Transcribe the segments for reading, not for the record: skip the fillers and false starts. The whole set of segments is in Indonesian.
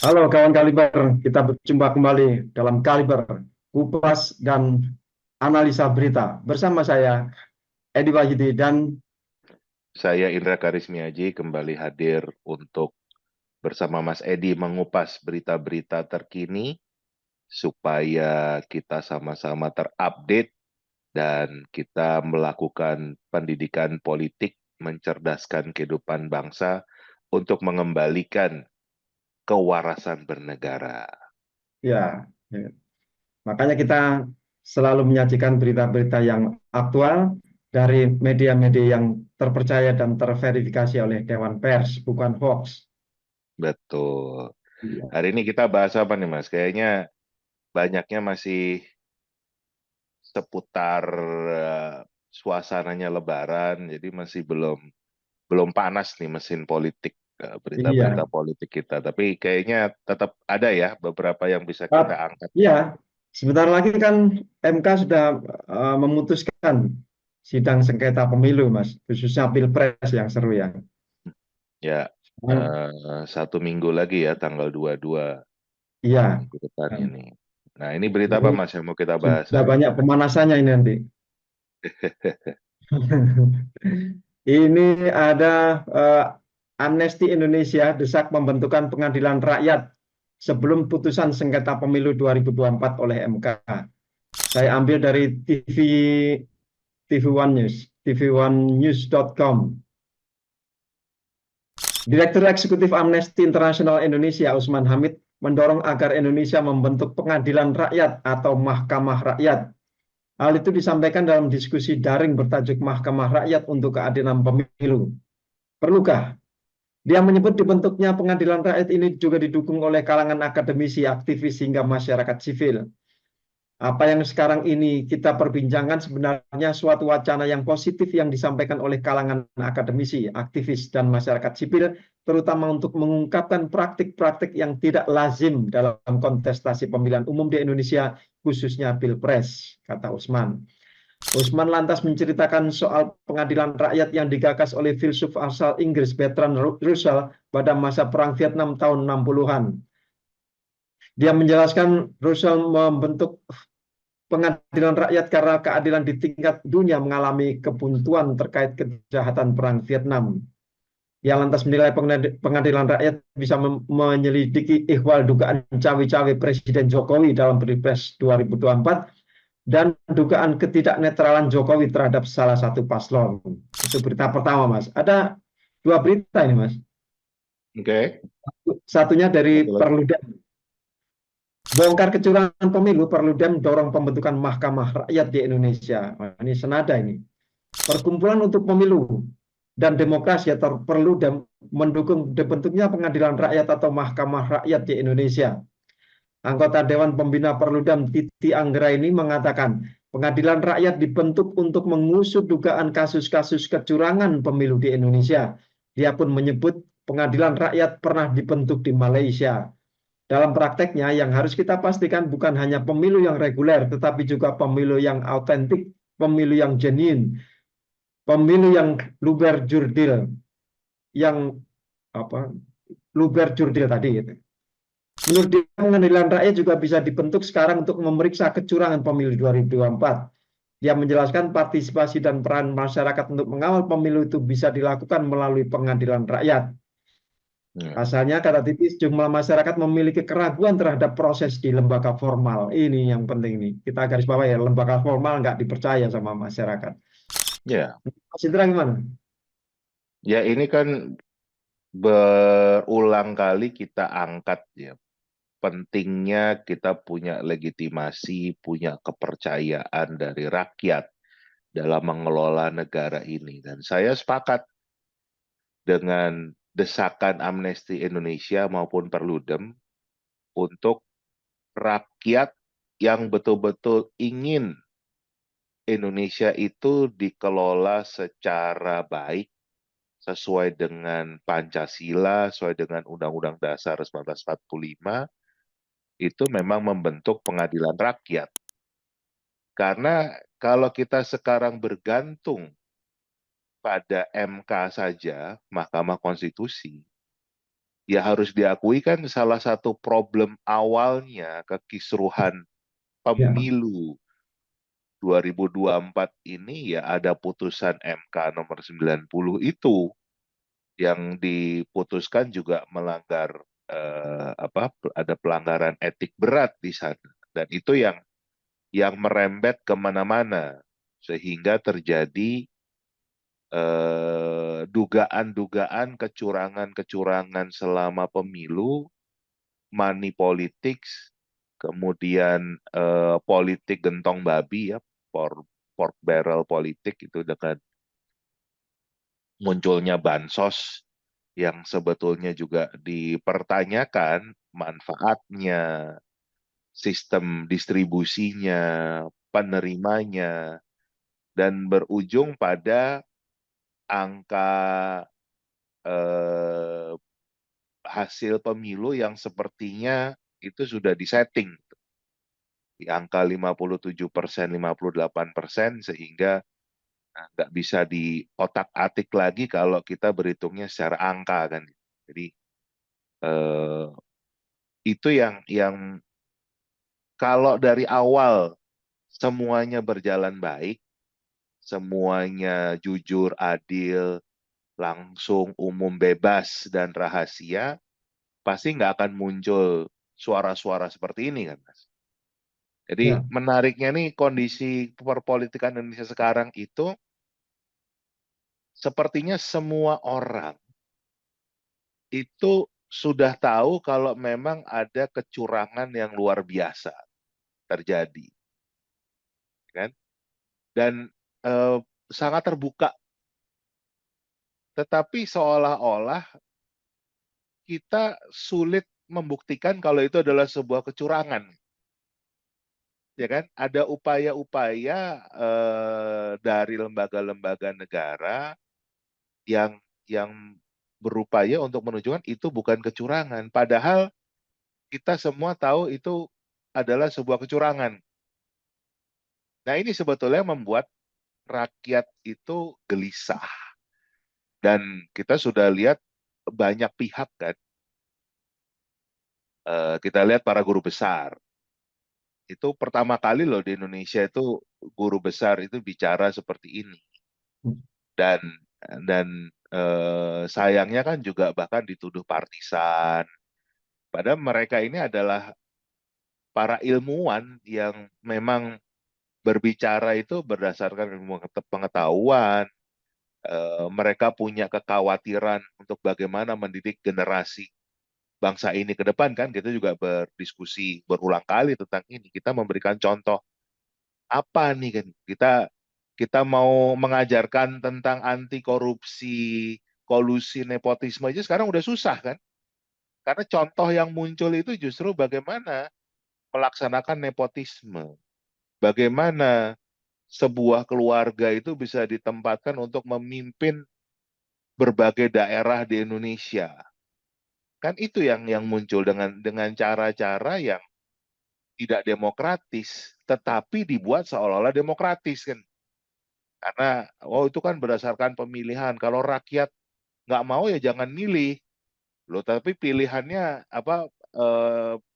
Halo kawan Kaliber, kita berjumpa kembali dalam Kaliber, kupas dan analisa berita. Bersama saya, Edi Wahyudi, dan Saya Indra Karismiaji kembali hadir untuk bersama Mas Edi mengupas berita-berita terkini supaya kita sama-sama terupdate dan kita melakukan pendidikan politik mencerdaskan kehidupan bangsa untuk mengembalikan kewarasan bernegara. ya, makanya kita selalu menyajikan berita-berita yang aktual dari media-media yang terpercaya dan terverifikasi oleh Dewan Pers, bukan hoax. Betul. Iya. Hari ini kita bahas apa nih Mas? Kayaknya banyaknya masih seputar suasananya Lebaran, jadi masih belum belum panas nih mesin politik, berita-berita Iya. politik kita. Tapi kayaknya tetap ada ya beberapa yang bisa kita Ah, angkat. iya, sebentar lagi kan MK sudah memutuskan sidang sengketa pemilu, Mas, khususnya Pilpres yang seru ya. Ya, Hmm. satu minggu lagi ya, tanggal 22 Iya, minggu depan nah, ini. Nah, ini berita apa ini Mas yang mau kita bahas sudah hari ini? banyak pemanasannya ini nanti. Ini ada Amnesty Indonesia desak pembentukan pengadilan rakyat sebelum putusan sengketa pemilu 2024 oleh MK. Saya ambil dari TV One News, tv1news.com. Direktur Eksekutif Amnesty International Indonesia, Usman Hamid, mendorong agar Indonesia membentuk pengadilan rakyat atau mahkamah rakyat. Hal itu disampaikan dalam diskusi daring bertajuk Mahkamah Rakyat untuk Keadilan Pemilu. Perlukah? Dia menyebut dibentuknya pengadilan rakyat ini juga didukung oleh kalangan akademisi, aktivis, hingga masyarakat sivil. Apa yang sekarang ini kita perbincangkan sebenarnya suatu wacana yang positif yang disampaikan oleh kalangan akademisi, aktivis, dan masyarakat sipil, terutama untuk mengungkapkan praktik-praktik yang tidak lazim dalam kontestasi pemilihan umum di Indonesia, khususnya Pilpres, kata Usman. Usman lantas menceritakan soal pengadilan rakyat yang digagas oleh filsuf asal Inggris Bertrand Russell pada masa Perang Vietnam tahun 60-an. Dia menjelaskan Russell membentuk pengadilan rakyat karena keadilan di tingkat dunia mengalami kebuntuan terkait kejahatan perang Vietnam. Ia lantas menilai pengadilan rakyat bisa menyelidiki ihwal dugaan cawe-cawe Presiden Jokowi dalam Pilpres 2024 dan dugaan ketidaknetralan Jokowi terhadap salah satu paslon. Itu berita pertama, Mas. Ada dua berita ini, Mas. Oke, Satunya dari satu lagi. Perludem. Bongkar kecurangan pemilu, Perludem dorong pembentukan Mahkamah Rakyat di Indonesia. Nah, ini senada ini. Perkumpulan untuk Pemilu dan Demokrasi atau Perludem mendukung dibentuknya Pengadilan Rakyat atau Mahkamah Rakyat di Indonesia. Anggota Dewan Pembina Perludem Titi Anggraini mengatakan, Pengadilan Rakyat dibentuk untuk mengusut dugaan kasus-kasus kecurangan pemilu di Indonesia. Dia pun menyebut Pengadilan Rakyat pernah dibentuk di Malaysia. Dalam prakteknya, yang harus kita pastikan bukan hanya pemilu yang reguler, tetapi juga pemilu yang autentik, pemilu yang genuine, pemilu yang luber jurdil, yang apa luber jurdil tadi. Gitu. Menurut dia, pengadilan rakyat juga bisa dibentuk sekarang untuk memeriksa kecurangan pemilu 2024. Dia menjelaskan partisipasi dan peran masyarakat untuk mengawal pemilu itu bisa dilakukan melalui pengadilan rakyat. Ya. Pasalnya, kata Titi, sejumlah masyarakat memiliki keraguan terhadap proses di lembaga formal. Ini yang penting nih. Kita garis bawah ya, lembaga formal nggak dipercaya sama masyarakat. Ya, Mas Indra gimana? ya ini kan berulang kali kita angkat ya. Pentingnya kita punya legitimasi, punya kepercayaan dari rakyat dalam mengelola negara ini. Dan saya sepakat dengan desakan Amnesty Indonesia maupun Perludem untuk rakyat yang betul-betul ingin Indonesia itu dikelola secara baik sesuai dengan Pancasila, sesuai dengan Undang-Undang Dasar 1945, itu memang membentuk pengadilan rakyat. Karena kalau kita sekarang bergantung pada MK saja, Mahkamah Konstitusi, ya harus diakui kan salah satu problem awalnya kekisruhan Ya, pemilu 2024 ini ya ada putusan MK nomor 90 itu yang diputuskan juga melanggar ada pelanggaran etik berat di sana, dan itu yang merembet kemana-mana sehingga terjadi dugaan-dugaan kecurangan-kecurangan selama pemilu, money politics, kemudian politik gentong babi ya, pork barrel politik itu dengan munculnya bansos yang sebetulnya juga dipertanyakan manfaatnya, sistem distribusinya, penerimanya, dan berujung pada angka eh, hasil pemilu yang sepertinya itu sudah disetting di angka 57%, 58%, sehingga nggak bisa diotak-atik lagi kalau kita berhitungnya secara angka kan. Jadi eh, itu yang kalau dari awal semuanya berjalan baik, semuanya jujur, adil, langsung, umum, bebas, dan rahasia, pasti nggak akan muncul suara-suara seperti ini kan, Mas. Jadi ya, menariknya nih kondisi perpolitikan Indonesia sekarang itu sepertinya semua orang itu sudah tahu kalau memang ada kecurangan yang luar biasa terjadi, kan? Dan eh, sangat terbuka. Tetapi seolah-olah kita sulit membuktikan kalau itu adalah sebuah kecurangan, ya kan? Ada upaya-upaya dari lembaga-lembaga negara yang berupaya untuk menunjukkan itu bukan kecurangan. Padahal kita semua tahu itu adalah sebuah kecurangan. Nah, ini sebetulnya membuat rakyat itu gelisah. Dan kita sudah lihat banyak pihak kan, kita lihat para guru besar. Itu pertama kali loh di Indonesia itu guru besar itu bicara seperti ini. Dan sayangnya kan juga bahkan dituduh partisan. Padahal mereka ini adalah para ilmuwan yang memang berbicara itu berdasarkan ilmu pengetahuan. Mereka punya kekhawatiran untuk bagaimana mendidik generasi bangsa ini ke depan kan. Kita juga berdiskusi berulang kali tentang ini. Kita memberikan contoh apa nih kan. Kita mau mengajarkan tentang anti korupsi, kolusi, nepotisme aja sekarang udah susah kan. Karena contoh yang muncul itu justru bagaimana melaksanakan nepotisme. Bagaimana sebuah keluarga itu bisa ditempatkan untuk memimpin berbagai daerah di Indonesia. Kan itu yang muncul dengan cara-cara yang tidak demokratis, tetapi dibuat seolah-olah demokratis kan. Karena itu kan berdasarkan pemilihan. Kalau rakyat nggak mau ya jangan milih. Loh, tapi pilihannya apa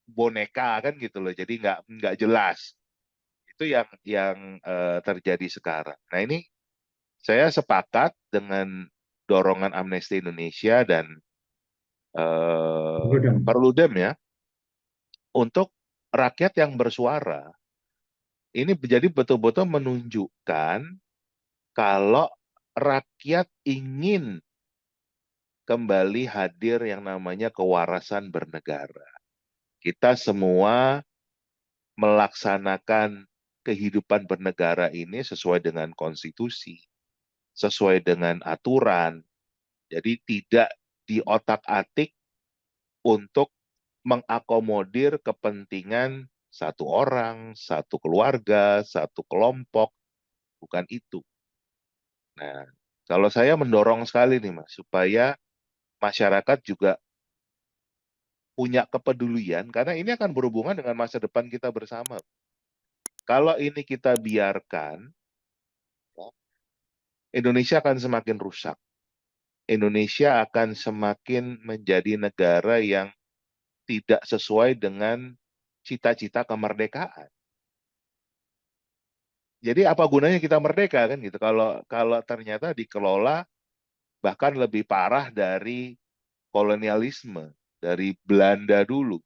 boneka kan gitu loh. Jadi nggak jelas. Itu yang terjadi sekarang. Nah, ini saya sepakat dengan dorongan Amnesty Indonesia dan Perludem. Perludem ya, untuk rakyat yang bersuara. Ini menjadi betul-betul menunjukkan kalau rakyat ingin kembali hadir yang namanya kewarasan bernegara. Kita semua melaksanakan kehidupan bernegara ini sesuai dengan konstitusi, sesuai dengan aturan. Jadi tidak diotak-atik untuk mengakomodir kepentingan satu orang, satu keluarga, satu kelompok, bukan itu. Nah, kalau saya mendorong sekali nih Mas, supaya masyarakat juga punya kepedulian, karena ini akan berhubungan dengan masa depan kita bersama. Kalau ini kita biarkan, ya, Indonesia akan semakin rusak. Indonesia akan semakin menjadi negara yang tidak sesuai dengan cita-cita kemerdekaan. Jadi apa gunanya kita merdeka kan gitu kalau kalau ternyata dikelola bahkan lebih parah dari kolonialisme dari Belanda dulu,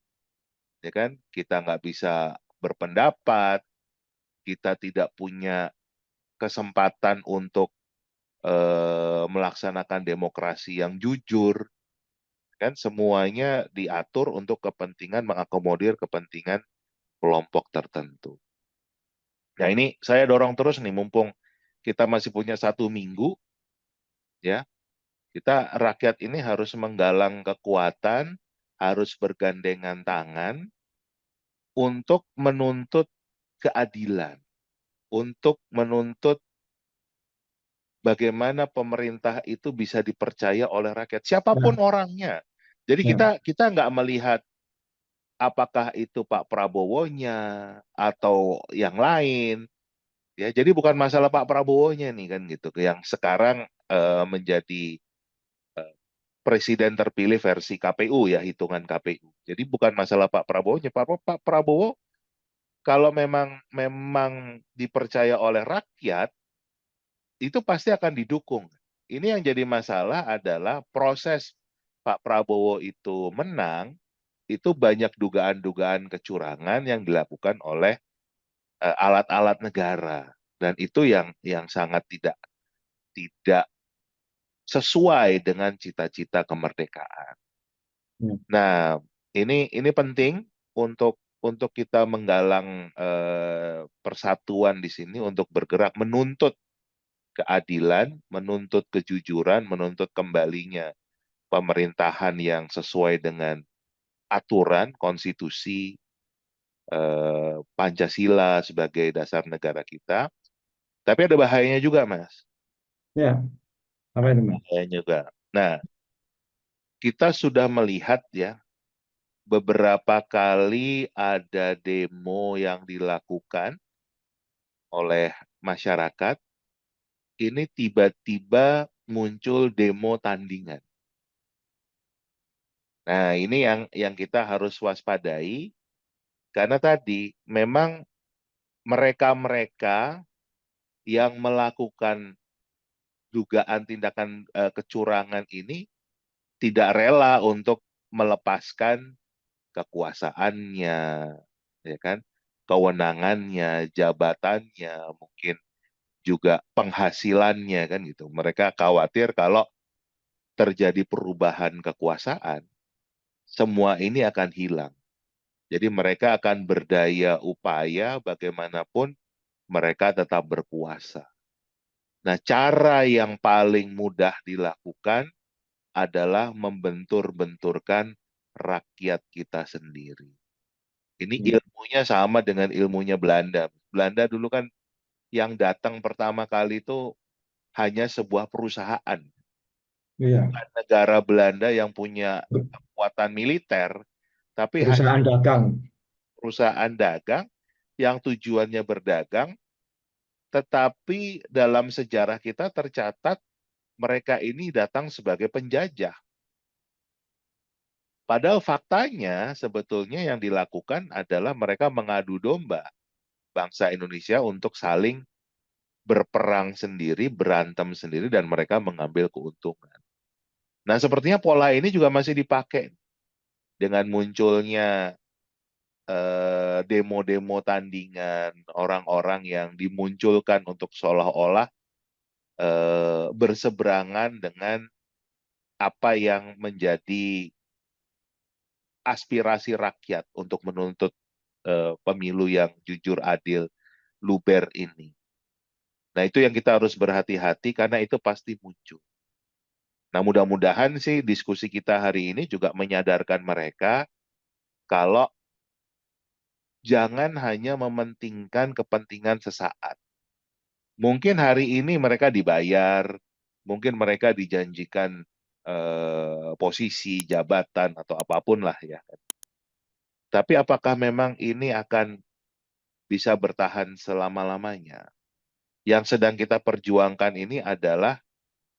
ya kan? Kita nggak bisa berpendapat, kita tidak punya kesempatan untuk melaksanakan demokrasi yang jujur, kan? Semuanya diatur untuk kepentingan mengakomodir kepentingan kelompok tertentu. Nah ini saya dorong terus nih, mumpung kita masih punya 1 minggu, ya kita rakyat ini harus menggalang kekuatan, harus bergandengan tangan untuk menuntut keadilan, untuk menuntut bagaimana pemerintah itu bisa dipercaya oleh rakyat, siapapun Ya, orangnya. Jadi ya, kita nggak melihat apakah itu Pak Prabowo-nya atau yang lain, ya. Jadi bukan masalah Pak Prabowo-nya nih kan gitu, yang sekarang menjadi presiden terpilih versi KPU ya, hitungan KPU. Jadi bukan masalah Pak Prabowo-nya. Pak Prabowo kalau memang memang dipercaya oleh rakyat, itu pasti akan didukung. Ini yang jadi masalah adalah proses Pak Prabowo itu menang, itu banyak dugaan-dugaan kecurangan yang dilakukan oleh alat-alat negara. Dan itu yang sangat tidak tidak sesuai dengan cita-cita kemerdekaan. ya. Nah, ini penting untuk kita menggalang persatuan di sini untuk bergerak menuntut keadilan, menuntut kejujuran, menuntut kembalinya pemerintahan yang sesuai dengan aturan konstitusi Pancasila sebagai dasar negara kita. Tapi ada bahayanya juga, Mas. Ya, apa itu, Mas? Bahayanya juga. Nah, kita sudah melihat ya beberapa kali ada demo yang dilakukan oleh masyarakat, ini tiba-tiba muncul demo tandingan. Nah, ini yang kita harus waspadai, karena tadi memang mereka-mereka yang melakukan dugaan tindakan kecurangan ini tidak rela untuk melepaskan kekuasaannya, ya kan, kewenangannya, jabatannya, mungkin juga penghasilannya kan gitu. Mereka khawatir kalau terjadi perubahan kekuasaan, semua ini akan hilang. Jadi mereka akan berdaya upaya bagaimanapun mereka tetap berkuasa. Nah, cara yang paling mudah dilakukan adalah membentur-benturkan rakyat kita sendiri. Ini Ya, ilmunya sama dengan ilmunya Belanda. Belanda dulu kan yang datang pertama kali itu hanya sebuah perusahaan. iya. Bukan negara Belanda yang punya kekuatan militer, tapi hanya Perusahaan dagang. perusahaan dagang yang tujuannya berdagang, tetapi dalam sejarah kita tercatat mereka ini datang sebagai penjajah. Padahal faktanya sebetulnya yang dilakukan adalah mereka mengadu domba bangsa Indonesia untuk saling berperang sendiri, berantem sendiri, dan mereka mengambil keuntungan. Nah, sepertinya pola ini juga masih dipakai dengan munculnya demo-demo tandingan, orang-orang yang dimunculkan untuk seolah-olah berseberangan dengan apa yang menjadi aspirasi rakyat untuk menuntut pemilu yang jujur, adil, luber ini. Nah, itu yang kita harus berhati-hati karena itu pasti muncul. Nah, mudah-mudahan sih diskusi kita hari ini juga menyadarkan mereka kalau jangan hanya mementingkan kepentingan sesaat. Mungkin hari ini mereka dibayar, mungkin mereka dijanjikan posisi, jabatan, atau apapun lah ya. Tapi apakah memang ini akan bisa bertahan selama-lamanya? Yang sedang kita perjuangkan ini adalah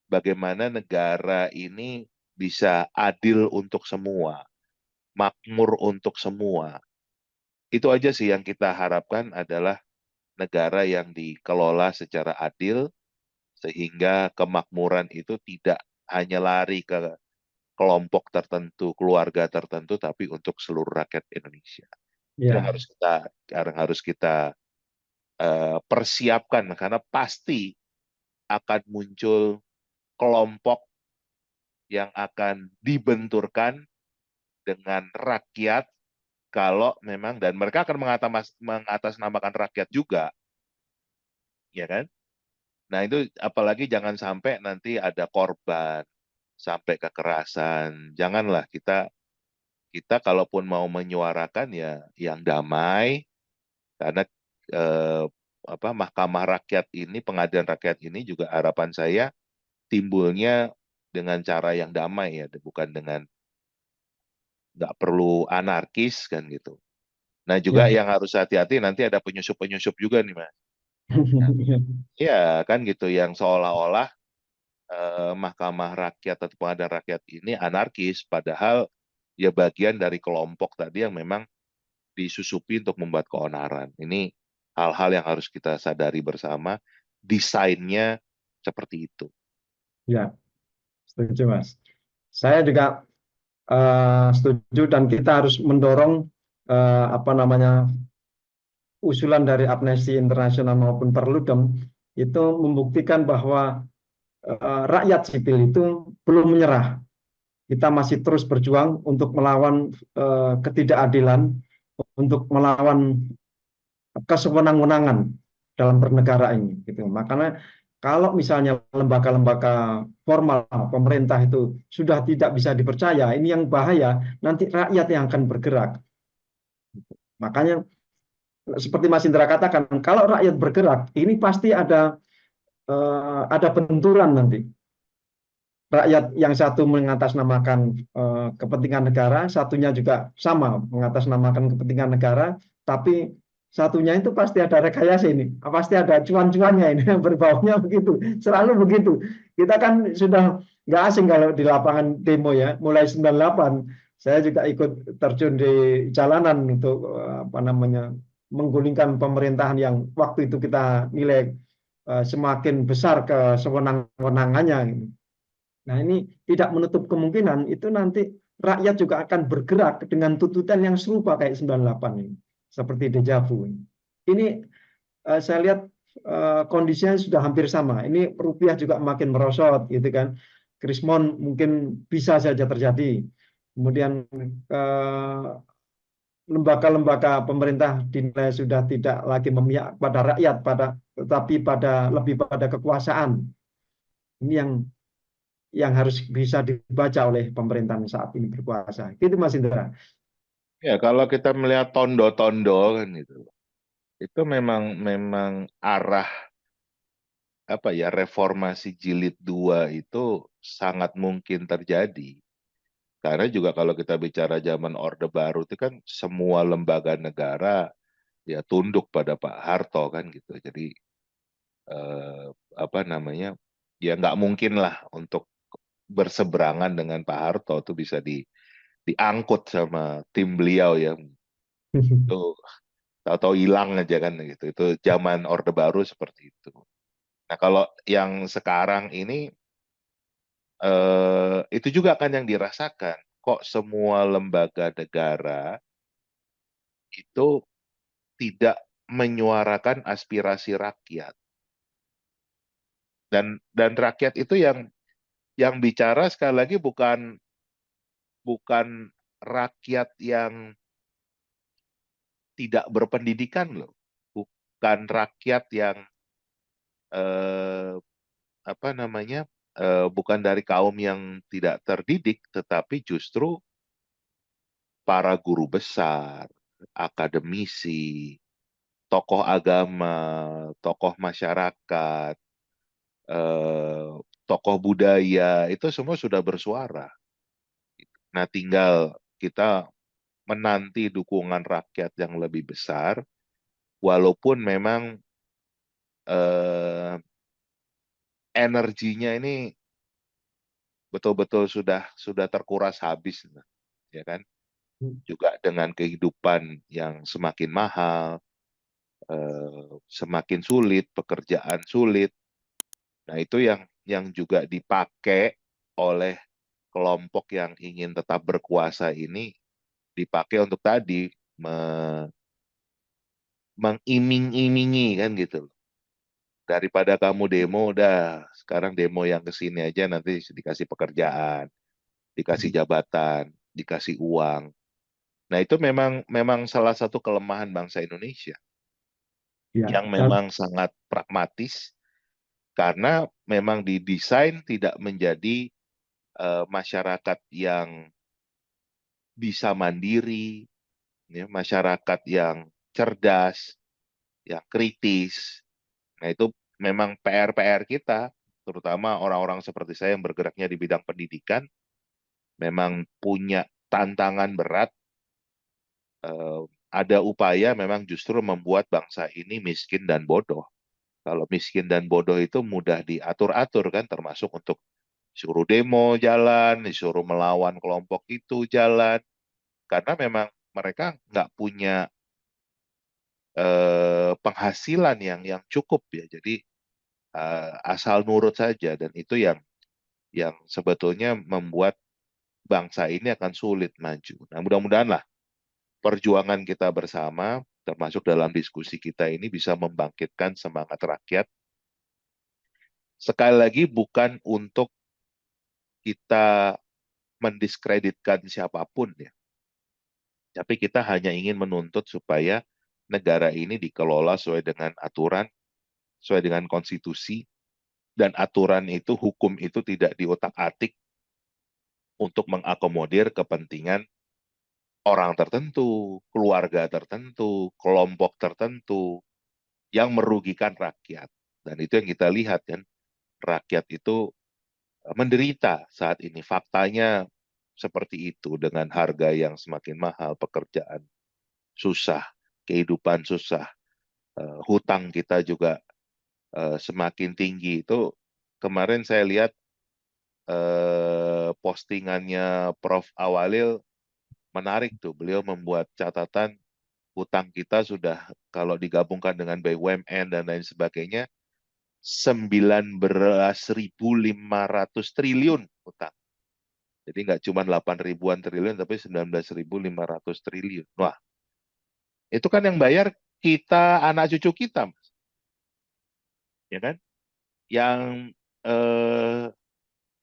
bagaimana negara ini bisa adil untuk semua, makmur untuk semua. Itu aja sih yang kita harapkan adalah negara yang dikelola secara adil, sehingga kemakmuran itu tidak hanya lari ke kelompok tertentu, keluarga tertentu, tapi untuk seluruh rakyat Indonesia. Itu yang Ya, harus kita persiapkan, karena pasti akan muncul kelompok yang akan dibenturkan dengan rakyat kalau memang, dan mereka akan mengatasnamakan rakyat juga, ya kan? Nah itu apalagi jangan sampai nanti ada korban, sampai kekerasan. Janganlah kita kita kalaupun mau menyuarakan ya yang damai, karena eh, Mahkamah Rakyat ini, Pengadilan Rakyat ini juga harapan saya timbulnya dengan cara yang damai ya, bukan dengan, nggak perlu anarkis kan gitu. Nah juga ya. yang harus hati-hati, nanti ada penyusup-penyusup juga nih Mas. Nah, ya kan gitu, yang seolah-olah Mahkamah Rakyat atau Pengadilan Rakyat ini anarkis, padahal ya bagian dari kelompok tadi yang memang disusupi untuk membuat keonaran. Ini hal-hal yang harus kita sadari bersama, desainnya seperti itu. Ya, setuju Mas. Saya juga setuju dan kita harus mendorong apa namanya usulan dari Amnesty International maupun Perludem itu membuktikan bahwa rakyat sipil itu belum menyerah. Kita masih terus berjuang untuk melawan ketidakadilan, untuk melawan kesewenang-wenangan dalam bernegara ini. Gitu. Makanya kalau misalnya lembaga-lembaga formal pemerintah itu sudah tidak bisa dipercaya, ini yang bahaya. Nanti rakyat yang akan bergerak. Makanya seperti Mas Indra katakan, kalau rakyat bergerak, ini pasti ada benturan nanti. Rakyat yang satu mengatasnamakan kepentingan negara, satunya juga sama mengatasnamakan kepentingan negara, tapi satunya itu pasti ada rekayasa ini, pasti ada cuan-cuannya ini, berbaunya begitu, selalu begitu. Kita kan sudah nggak asing kalau di lapangan demo ya, mulai 98, saya juga ikut terjun di jalanan untuk apa namanya menggulingkan pemerintahan yang waktu itu kita nilai semakin besar kesewenang-wenangannya. Gitu. Nah, ini tidak menutup kemungkinan itu nanti rakyat juga akan bergerak dengan tuntutan yang serupa kayak 98 ini. Seperti dejavu. Ini saya lihat kondisinya sudah hampir sama. Ini rupiah juga makin merosot gitu kan. Krismon mungkin bisa saja terjadi. Kemudian lembaga-lembaga pemerintah dinilai sudah tidak lagi memihak pada rakyat, tetapi lebih pada kekuasaan. Ini yang harus bisa dibaca oleh pemerintahan saat ini berkuasa. Itu Mas Indra. Ya, kalau kita melihat tondo-tondo kan gitu, itu memang memang arah reformasi jilid 2 itu sangat mungkin terjadi. Karena juga kalau kita bicara zaman Orde Baru itu kan semua lembaga negara ya tunduk pada Pak Harto kan gitu. Jadi eh, apa namanya, ya nggak mungkin lah untuk berseberangan dengan Pak Harto itu bisa diangkut sama tim beliau ya. Itu tahu-tahu hilang aja kan gitu. Itu zaman Orde Baru seperti itu. Nah kalau yang sekarang ini itu juga kan yang dirasakan. Kok semua lembaga negara itu tidak menyuarakan aspirasi rakyat, dan rakyat itu yang bicara sekali lagi bukan bukan rakyat yang tidak berpendidikan loh, bukan rakyat yang eh, bukan dari kaum yang tidak terdidik, tetapi justru para guru besar, akademisi, tokoh agama, tokoh masyarakat, eh, tokoh budaya, itu semua sudah bersuara. Nah, tinggal kita menanti dukungan rakyat yang lebih besar, walaupun memang eh, energinya ini betul-betul sudah terkuras habis, ya kan? Juga dengan kehidupan yang semakin mahal, semakin sulit, pekerjaan sulit. Nah, itu yang juga dipakai oleh kelompok yang ingin tetap berkuasa ini, dipakai untuk tadi mengiming-imingi kan gitu loh. Daripada kamu demo, udah sekarang demo yang ke sini aja nanti dikasih pekerjaan, dikasih jabatan, dikasih uang. Nah, itu memang memang salah satu kelemahan bangsa Indonesia Ya, yang memang sangat pragmatis karena memang didesain tidak menjadi masyarakat yang bisa mandiri, ya, masyarakat yang cerdas, yang kritis. Nah, itu memang PR-PR kita, terutama orang-orang seperti saya yang bergeraknya di bidang pendidikan, memang punya tantangan berat. Ada upaya memang justru membuat bangsa ini miskin dan bodoh. Kalau miskin dan bodoh itu mudah diatur-atur kan, termasuk untuk suruh demo jalan, disuruh melawan kelompok itu jalan, karena memang mereka nggak punya penghasilan yang cukup ya. Jadi asal nurut saja, dan itu yang sebetulnya membuat bangsa ini akan sulit maju. Nah, mudah-mudahan lah perjuangan kita bersama, termasuk dalam diskusi kita ini, bisa membangkitkan semangat rakyat. Sekali lagi, bukan untuk kita mendiskreditkan siapapun ya, tapi kita hanya ingin menuntut supaya negara ini dikelola sesuai dengan aturan, sesuai dengan konstitusi, dan aturan itu, hukum itu tidak diotak-atik untuk mengakomodir kepentingan orang tertentu, keluarga tertentu, kelompok tertentu yang merugikan rakyat. Dan itu yang kita lihat kan, rakyat itu menderita saat ini. Faktanya seperti itu, dengan harga yang semakin mahal, pekerjaan susah, kehidupan susah, hutang kita juga semakin tinggi. Itu kemarin saya lihat postingannya Prof. Awalil menarik tuh. Beliau membuat catatan hutang kita sudah, kalau digabungkan dengan BUMN dan lain sebagainya, 19.500 triliun hutang. Jadi nggak cuma 8 ribuan triliun, tapi 19.500 triliun. Wah, itu kan yang bayar kita, anak cucu kita, Mas. Ya kan? Yang eh,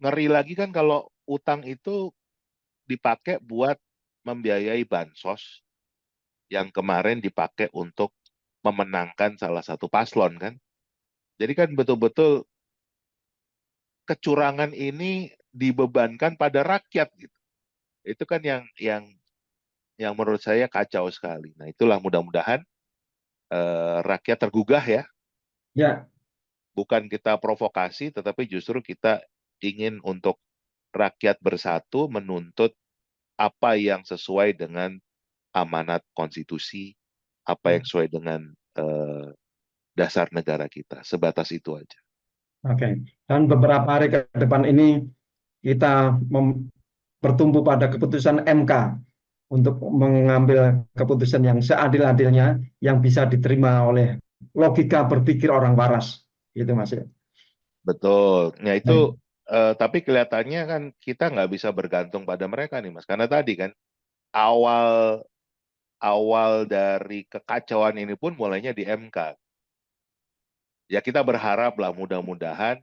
ngeri lagi kan kalau utang itu dipakai buat membiayai bansos yang kemarin dipakai untuk memenangkan salah satu paslon kan. Jadi kan betul-betul kecurangan ini dibebankan pada rakyat gitu. Itu kan yang menurut saya kacau sekali. Nah, itulah mudah-mudahan rakyat tergugah ya. ya, Bukan kita provokasi, tetapi justru kita ingin untuk rakyat bersatu menuntut apa yang sesuai dengan amanat konstitusi, apa yang ya. sesuai dengan dasar negara kita. Sebatas itu aja. Oke. Dan beberapa hari ke depan ini kita bertumbuh pada keputusan MK untuk mengambil keputusan yang seadil-adilnya yang bisa diterima oleh logika berpikir orang waras. Gitu Mas ya. Betul. Nah itu, Baik. tapi kelihatannya kan kita nggak bisa bergantung pada mereka nih, Mas. Karena tadi kan awal awal dari kekacauan ini pun mulainya di MK. Ya kita berharap lah, mudah-mudahan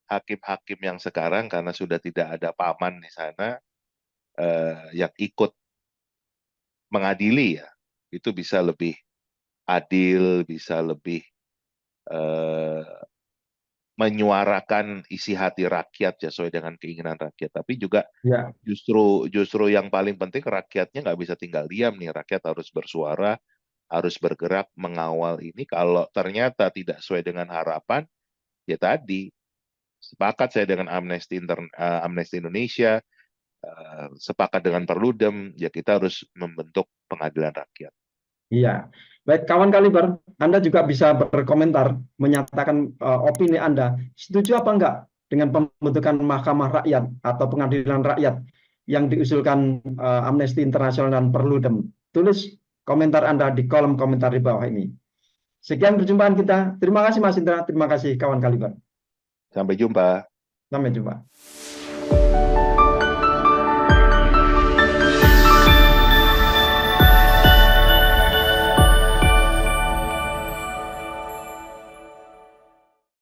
hakim-hakim yang sekarang, karena sudah tidak ada paman di sana yang ikut mengadili ya, itu bisa lebih adil, bisa lebih eh, menyuarakan isi hati rakyat ya, sesuai dengan keinginan rakyat. Tapi juga Ya, justru yang paling penting, rakyatnya nggak bisa tinggal diam nih. Rakyat harus bersuara, harus bergerak mengawal ini. Kalau ternyata tidak sesuai dengan harapan, ya tadi sepakat saya dengan Amnesty Indonesia, sepakat dengan Perludem, ya kita harus membentuk pengadilan rakyat. iya. Baik, kawan Kaliber, Anda juga bisa berkomentar, menyatakan opini Anda. Setuju apa enggak dengan pembentukan Mahkamah Rakyat atau Pengadilan Rakyat yang diusulkan Amnesty International dan Perludem? Tulis komentar Anda di kolom komentar di bawah ini. Sekian perjumpaan kita. Terima kasih Mas Indra, terima kasih kawan Kaliber. Sampai jumpa. Sampai jumpa.